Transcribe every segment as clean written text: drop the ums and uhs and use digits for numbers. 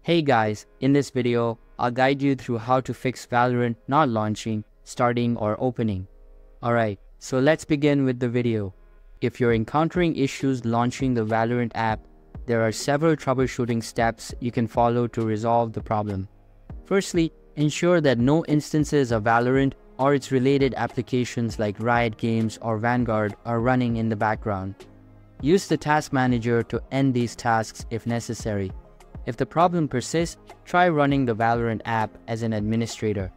Hey guys, in this video, I'll guide you through how to fix Valorant not launching, starting or opening. Alright, so let's begin with the video. If you're encountering issues launching the Valorant app, there are several troubleshooting steps you can follow to resolve the problem. Firstly, ensure that no instances of Valorant or its related applications like Riot Games or Vanguard are running in the background. Use the task manager to end these tasks if necessary. If the problem persists, try running the Valorant app as an administrator.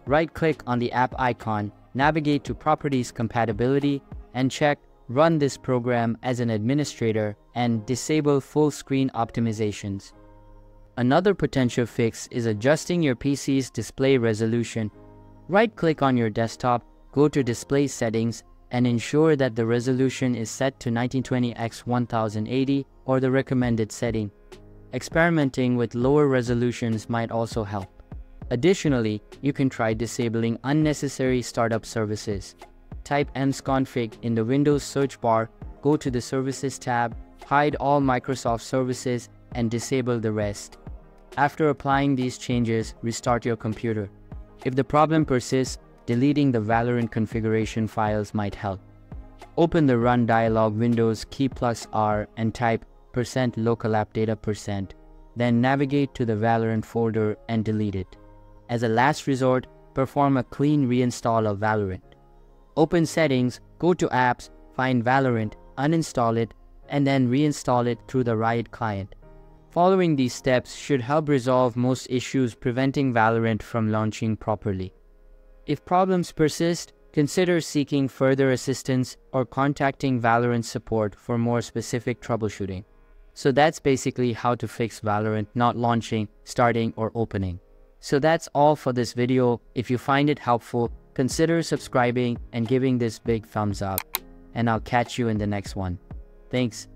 Right-click on the app icon, navigate to Properties Compatibility, and check Run this program as an administrator and disable full screen optimizations. Another potential fix is adjusting your PC's display resolution. Right-click on your desktop, go to Display Settings, and ensure that the resolution is set to 1920x1080 or the recommended setting. Experimenting with lower resolutions might also help. Additionally, you can try disabling unnecessary startup services. Type msconfig in the Windows search bar, go to the Services tab, hide all Microsoft services, and disable the rest. After applying these changes, restart your computer. If the problem persists, deleting the Valorant configuration files might help. Open the Run dialog Windows key plus R and type %localappdata%, then navigate to the Valorant folder and delete it. As a last resort, perform a clean reinstall of Valorant. Open Settings, go to Apps, find Valorant, uninstall it, and then reinstall it through the Riot client. Following these steps should help resolve most issues preventing Valorant from launching properly. If problems persist, consider seeking further assistance or contacting Valorant support for more specific troubleshooting. So that's basically how to fix Valorant not launching, starting, or opening. So that's all for this video. If you find it helpful, consider subscribing and giving this big thumbs up. And I'll catch you in the next one. Thanks.